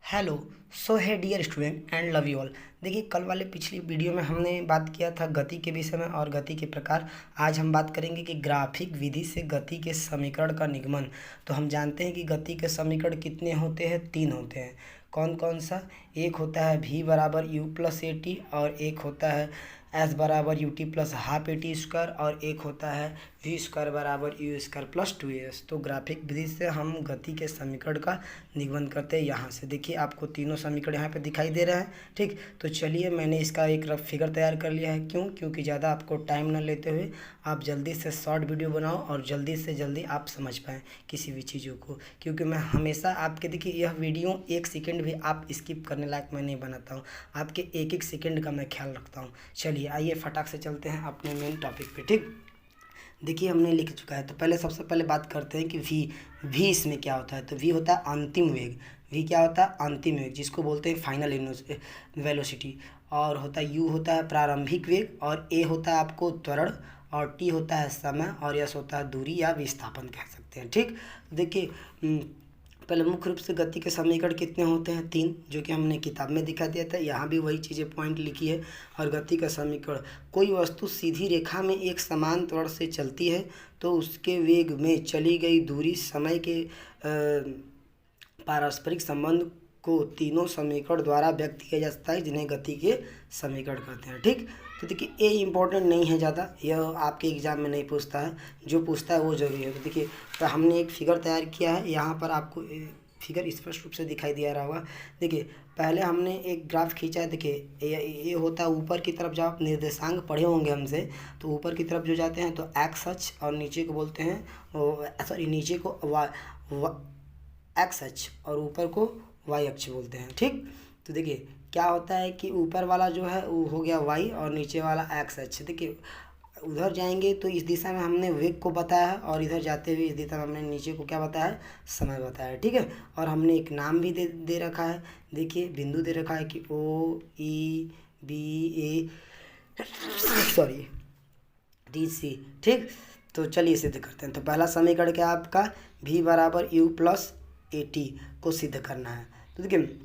Hello. So है dear student and love you all. देखिए, कल वाले पिछली वीडियो में हमने बात किया था गति के विषय में और गति के प्रकार। आज हम बात करेंगे कि ग्राफिक विधि से गति के समीकरण का निगमन। तो हम जानते हैं कि गति के समीकरण कितने होते हैं, 3 होते हैं। कौन कौन सा? एक होता है v बराबर यू प्लस ए टी, और एक होता है एस बराबर U T plus half A T square, और एक होता है वी स्क्वायर बराबर यू स्क्वायर प्लस 2s। तो ग्राफिक विधि से हम गति के समीकरण का निगमन करते हैं। यहाँ से देखिए, आपको तीनों समीकरण यहाँ पे दिखाई दे रहे हैं। ठीक, तो चलिए मैंने इसका एक रफ फिगर तैयार कर लिया है। क्योंकि ज़्यादा आपको टाइम ना लेते हुए आप जल्दी से शॉर्ट वीडियो बनाओ और जल्दी से जल्दी आप समझ पाएँ किसी भी चीज़ों को। क्योंकि मैं हमेशा आपके, देखिए यह वीडियो 1 सेकेंड भी आप स्किप करने लायक मैं नहीं बनाता हूँ। आपके एक एक सेकेंड का मैं ख्याल रखता हूँ। चलिए आइए फटाक से चलते हैं अपने मेन टॉपिक पे। ठीक, देखिए हमने लिख चुका है। तो पहले सबसे पहले बात करते हैं कि वी इसमें क्या होता है। तो वी होता है अंतिम वेग। वी क्या होता है? अंतिम वेग, जिसको बोलते हैं फाइनल वेलोसिटी। और होता है यू होता है प्रारंभिक वेग, और ए होता है आपको त्वरण, और टी होता है समय, और यस होता है दूरी या विस्थापन कह सकते हैं। ठीक, देखिए पहले मुख्य रूप से गति के समीकरण कितने होते हैं? 3, जो कि हमने किताब में दिखा दिया था। यहाँ भी वही चीज़ें पॉइंट लिखी है। और गति का समीकरण, कोई वस्तु सीधी रेखा में एक समान त्वरण से चलती है तो उसके वेग में चली गई दूरी समय के पारस्परिक संबंध को तीनों समीकरण द्वारा व्यक्त किया जा सकता है, जिन्हें गति के समीकरण कहते हैं। ठीक, तो देखिए ये इंपॉर्टेंट नहीं है ज़्यादा, यह आपके एग्जाम में नहीं पूछता है। जो पूछता है वो जरूरी है। तो देखिए, तो हमने एक फिगर तैयार किया है। यहाँ पर आपको फिगर स्पष्ट रूप से दिखाई दिया रहा होगा। देखिए, पहले हमने एक ग्राफ खींचा है। देखिए ये होता है ऊपर की तरफ, जब आप निर्देशांक पढ़े होंगे हमसे, तो ऊपर की तरफ जो जाते हैं तो एक्स अक्ष, और नीचे को बोलते हैं सॉरी, नीचे को एक्स अक्ष और ऊपर को वाई अक्ष बोलते हैं। ठीक, तो देखिए क्या होता है कि ऊपर वाला जो है वो हो गया वाई, और नीचे वाला एक्स अक्ष। देखिए उधर जाएंगे तो इस दिशा में हमने वेग को बताया है, और इधर जाते हुए इस दिशा में हमने नीचे को क्या बताया है? समय बताया है। ठीक है, और हमने एक नाम भी दे रखा है। देखिए बिंदु दे रखा है कि ओ ई बी ए सॉरी डी सी। ठीक, तो चलिए सिद्ध करते हैं। तो पहला समीकरण क्या है आपका? v बराबर यू प्लस ए टी को सिद्ध करना है। तो देखिए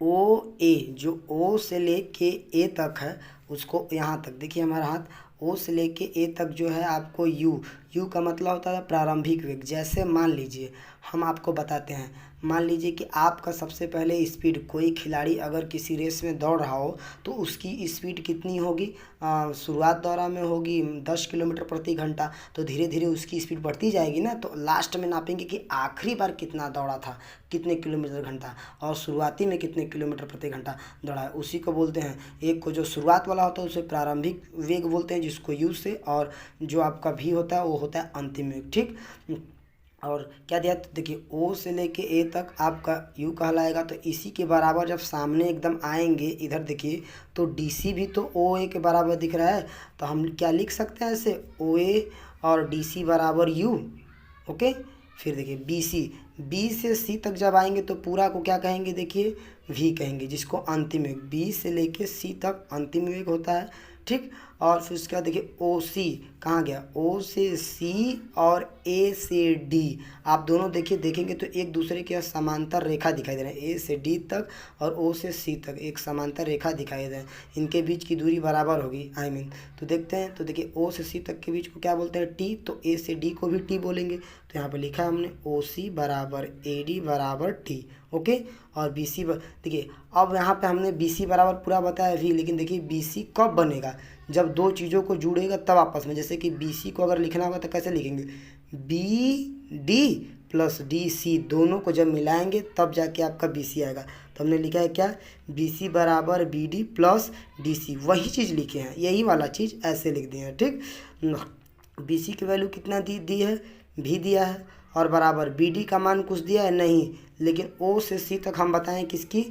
ओ ए, जो ओ से लेके ए तक है उसको, यहाँ तक देखिए हमारा हाथ ओ से लेके ए तक जो है आपको यू का मतलब होता है प्रारंभिक वेग। जैसे मान लीजिए हम आपको बताते हैं, मान लीजिए कि आपका सबसे पहले स्पीड, कोई खिलाड़ी अगर किसी रेस में दौड़ रहा हो तो उसकी स्पीड कितनी होगी? शुरुआत दौरान में होगी 10 किलोमीटर प्रति घंटा। तो धीरे धीरे उसकी स्पीड बढ़ती जाएगी ना, तो लास्ट में नापेंगे कि आखिरी बार कितना दौड़ा था, कितने किलोमीटर घंटा, और शुरुआती में कितने किलोमीटर प्रति घंटा दौड़ा है। उसी को बोलते हैं, एक को जो शुरुआत वाला होता है उसे प्रारंभिक वेग बोलते हैं, जिसको यू से, और जो आपका भी होता है वो होता है अंतिम वेग। ठीक, और क्या दिया? तो देखिए ओ से लेके ए तक आपका यू कहलाएगा। तो इसी के बराबर जब सामने एकदम आएंगे इधर देखिए, तो डी सी भी तो ओ ए के बराबर दिख रहा है। तो हम क्या लिख सकते हैं ऐसे? ओ ए और डी सी बराबर यू। ओके, फिर देखिए बी से सी तक जब आएंगे तो पूरा को क्या कहेंगे? देखिए वी कहेंगे, जिसको अंतिम वेग, बी से लेके सी तक अंतिम वेग होता है। ठीक, और फिर उसके बाद देखिए ओ सी कहाँ गया? ओ से सी और ए से डी, आप दोनों देखिए देखेंगे तो एक दूसरे के समांतर रेखा दिखाई दे रहे हैं। ए से डी तक और ओ से सी तक एक समांतर रेखा दिखाई दे रही है, इनके बीच की दूरी बराबर होगी तो देखते हैं। तो देखिए ओ से सी तक के बीच को क्या बोलते हैं? टी। तो ए से डी को भी टी बोलेंगे। तो यहाँ पर लिखा है हमने ओ सी बराबर ए डी बराबर टी। ओके, और बी सी देखिए, अब यहाँ पे हमने बी सी बराबर पूरा बताया भी, लेकिन देखिए बी सी कब बनेगा? जब दो चीज़ों को जुड़ेगा तब आपस में। जैसे कि बी सी को अगर लिखना होगा तो कैसे लिखेंगे? B D plus D C, दोनों को जब मिलाएंगे तब जाके आपका बी सी आएगा। तो हमने लिखा है क्या? बी सी बराबर B D plus D C, वही चीज़ लिखे हैं, यही वाला चीज़ ऐसे लिख दिए हैं। ठीक, बी सी की वैल्यू कितना दी है? भी दिया है, और बराबर बी डी का मान कुछ दिया है नहीं, लेकिन ओ से सी तक हम बताएं किसकी?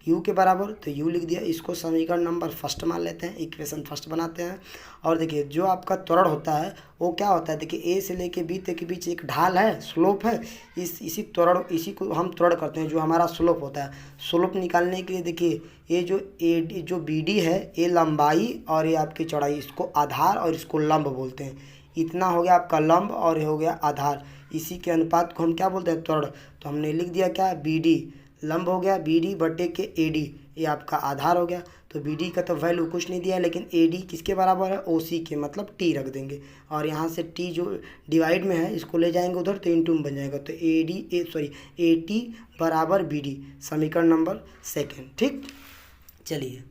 यू के बराबर, तो यू लिख दिया। इसको समीकरण नंबर फर्स्ट मान लेते हैं, इक्वेशन फर्स्ट बनाते हैं। और देखिए जो आपका त्वरण होता है वो क्या होता है? देखिए ए से लेके बी तक के बीच एक ढाल है, स्लोप है। इसी को हम त्वरण करते हैं, जो हमारा स्लोप होता है। स्लोप निकालने के लिए देखिए ये जो बी डी है, ये लंबाई और ये आपकी चौड़ाई, इसको आधार और इसको लंब बोलते हैं। इतना हो गया आपका लंब और ये हो गया आधार। इसी के अनुपात को हम क्या बोलते हैं? त्वरण। तो हमने लिख दिया क्या? बी डी लंब हो गया बी डी बटे के ए डी, ये आपका आधार हो गया। तो बी डी का तो वैल्यू कुछ नहीं दिया है, लेकिन ए डी किसके बराबर है, ओ सी के, मतलब टी रख देंगे। और यहाँ से टी जो डिवाइड में है इसको ले जाएंगे उधर तो इंटू में बन जाएगा। तो ए टी बराबर बी डी, समीकरण नंबर 2। ठीक, चलिए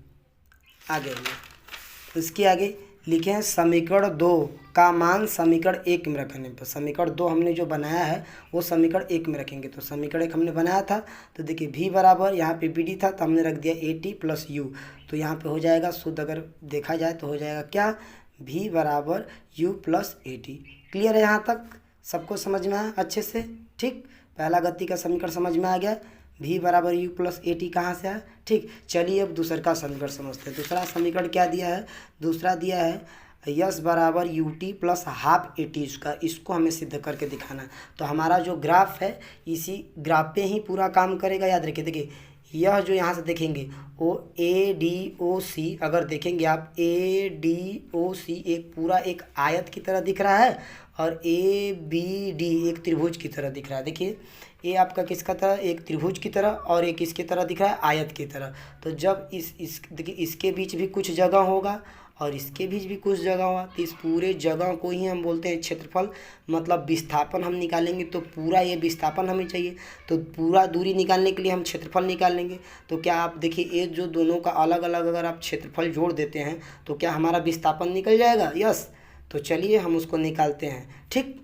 आगे बढ़िए। इसके आगे लिखे हैं समीकरण 2 का मान समीकरण 1 में रखने पर। समीकरण 2 हमने जो बनाया है वो समीकरण 1 में रखेंगे। तो समीकरण 1 हमने बनाया था, तो देखिए v बराबर यहाँ पे बी डी था तो हमने रख दिया ए टी प्लस यू। तो यहाँ पे हो जाएगा शुद्ध, अगर देखा जाए तो हो जाएगा क्या, v बराबर you plus A T. Clear है, यहाँ तक सबको समझ में आया अच्छे से। ठीक, पहला गति का समीकरण समझ में आ गया, v बराबर यू प्लस ए टी कहाँ से आया। ठीक, चलिए अब दूसरा का समीकरण समझते हैं। दूसरा समीकरण क्या दिया है, दूसरा दिया है यस बराबर U T plus half A T, इसको हमें सिद्ध करके दिखाना है। तो हमारा जो ग्राफ है इसी ग्राफ पे ही पूरा काम करेगा। याद रखिए, देखिए यह जो यहाँ से देखेंगे ओ ए डी ओ सी, अगर देखेंगे आप ए डी ओ सी एक पूरा एक आयत की तरह दिख रहा है और ए बी डी एक त्रिभुज की तरह दिख रहा है। देखिए ये आपका किसका तरह, एक त्रिभुज की तरह और एक किसकी तरह दिख रहा है, आयत की तरह। तो जब इस देखिए इसके बीच भी कुछ जगह होगा और इसके बीच भी कुछ जगह होगा, तो इस पूरे जगह को ही हम बोलते हैं क्षेत्रफल। मतलब विस्थापन हम निकालेंगे तो पूरा ये विस्थापन हमें चाहिए, तो पूरा दूरी निकालने के लिए हम क्षेत्रफल निकालेंगे। तो क्या आप देखिए ये जो दोनों का अलग अलग अगर आप क्षेत्रफल जोड़ देते हैं तो क्या हमारा विस्थापन निकल जाएगा। यस, तो चलिए हम उसको निकालते हैं। ठीक,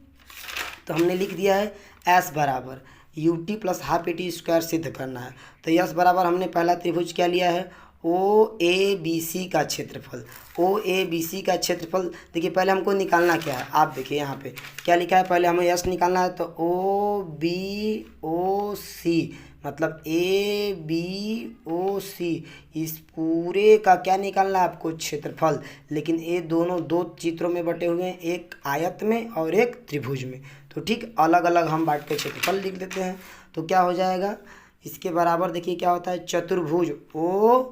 तो हमने लिख दिया है एस बराबर U T plus half A T square सिद्ध करना है। तो यस बराबर हमने पहला त्रिभुज क्या लिया है, ओ ए बी सी का क्षेत्रफल। ओ ए बी सी का क्षेत्रफल देखिए पहले हमको निकालना क्या है, आप देखिए यहाँ पे क्या लिखा है, पहले हमें यस निकालना है। तो ओ बी ओ सी मतलब ए बी ओ सी, इस पूरे का क्या निकालना है आपको, क्षेत्रफल। लेकिन ये दोनों दो चित्रों में बटे हुए हैं, एक आयत में और एक त्रिभुज में। तो ठीक अलग अलग हम बांट के क्षेत्रफल लिख देते हैं। तो क्या हो जाएगा, इसके बराबर देखिए क्या होता है, चतुर्भुज ओ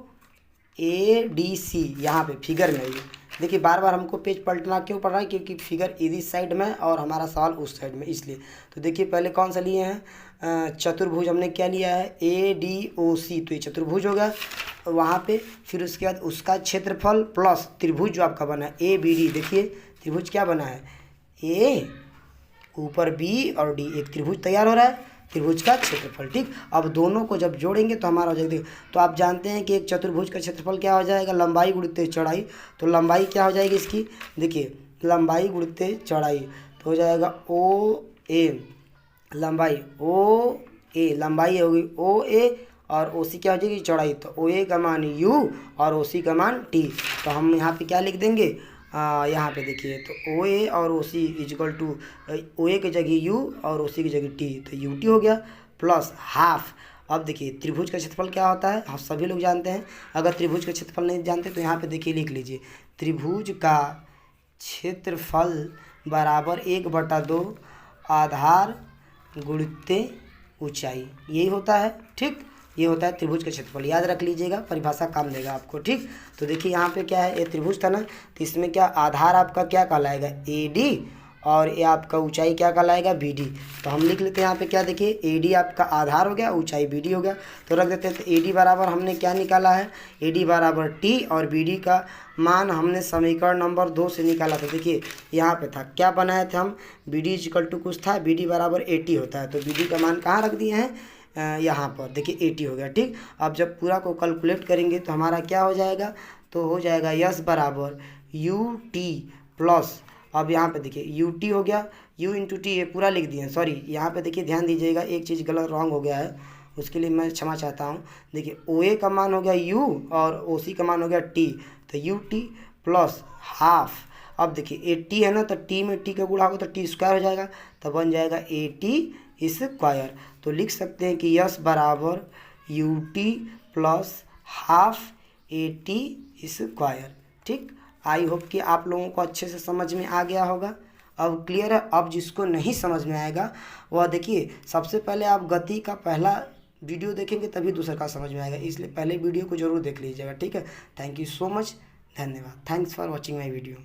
ए डी सी। यहाँ पे फिगर में ये देखिए बार बार हमको पेज पलटना क्यों पड़ रहा है, क्योंकि फिगर इस साइड में और हमारा सवाल उस साइड में, इसलिए। तो देखिए पहले कौन सा लिए हैं, चतुर्भुज हमने क्या लिया है, ए डी ओ सी। तो ये चतुर्भुज हो गया वहाँ पे। फिर उसके बाद उसका क्षेत्रफल प्लस त्रिभुज जो आपका बना है ए बी डी। देखिए त्रिभुज क्या बना है, ए ऊपर बी और डी, एक त्रिभुज तैयार हो रहा है, त्रिभुज का क्षेत्रफल। ठीक, अब दोनों को जब जोड़ेंगे तो हमारा हो जाएगा। तो आप जानते हैं कि एक चतुर्भुज का क्षेत्रफल क्या हो जाएगा, लंबाई गुणित चौड़ाई। तो लंबाई क्या हो जाएगी इसकी, देखिए लंबाई गुणित चौड़ाई तो हो जाएगा ओ ए, लंबाई ओ ए, लंबाई होगी ओ ए और ओ सी क्या हो जाएगी, चौड़ाई। तो ओ ए का मान यू और ओ सी का मान टी। तो हम यहाँ पे क्या लिख देंगे, यहाँ पे देखिए तो ओ ए और ओ सी इजक्वल टू ओ ए की जगह यू और ओ सी की जगह टी, तो यू टी हो गया प्लस हाफ। अब देखिए त्रिभुज का क्षेत्रफल क्या होता है, हम सभी लोग जानते हैं। अगर त्रिभुज का क्षेत्रफल नहीं जानते तो यहाँ पे देखिए लिख लीजिए, त्रिभुज का क्षेत्रफल बराबर 1/2 आधार गुणित ऊंचाई, यही होता है। ठीक, ये होता है त्रिभुज का क्षेत्रफल, याद रख लीजिएगा, परिभाषा काम देगा आपको। ठीक, तो देखिए यहाँ पे क्या है, ये त्रिभुज था ना, तो इसमें क्या आधार आपका क्या कहलाएगा, ए डी, और ये आपका ऊंचाई क्या कहलाएगा, बी डी। तो हम लिख लेते हैं यहाँ पे क्या, देखिए ए डी आपका आधार हो गया, ऊंचाई बी डी हो गया। तो रख देते हैं, तो ए डी बराबर हमने क्या निकाला है, ए डी बराबर टी, और बी डी का मान हमने समीकरण नंबर 2 से निकाला था। देखिए यहाँ पे था क्या बनाए थे हम, बी डी इक्वल टू कुछ था, बी डी बराबर 80 होता है। तो बी डी का मान कहाँ रख दिए हैं, यहाँ पर देखिए 80 हो गया। ठीक, अब जब पूरा को कैलकुलेट करेंगे तो हमारा क्या हो जाएगा, तो हो जाएगा यस बराबर यू टी प्लस, अब यहाँ पे देखिए यू टी हो गया, यू इंटू टी, ये पूरा लिख दिए, सॉरी यहाँ पे देखिए ध्यान दीजिएगा, एक चीज़ गलत रॉन्ग हो गया है, उसके लिए मैं क्षमा चाहता हूँ। देखिए ओ ए का मान हो गया यू और ओ सी का मान हो गया टी, तो यू टी प्लस हाफ। अब देखिए ए टी है ना, तो टी में टी का गुणा होगा तो टी स्क्वायर हो जाएगा, तो बन जाएगा ए टी स्क्वायर। तो लिख सकते हैं कि यस बराबर U T plus half A T square. ठीक, आई होप कि आप लोगों को अच्छे से समझ में आ गया होगा। अब क्लियर है। अब जिसको नहीं समझ में आएगा वह देखिए, सबसे पहले आप गति का पहला वीडियो देखेंगे तभी दूसरा का समझ में आएगा, इसलिए पहले वीडियो को जरूर देख लीजिएगा। ठीक है, थैंक यू सो मच, धन्यवाद, thanks for watching my video.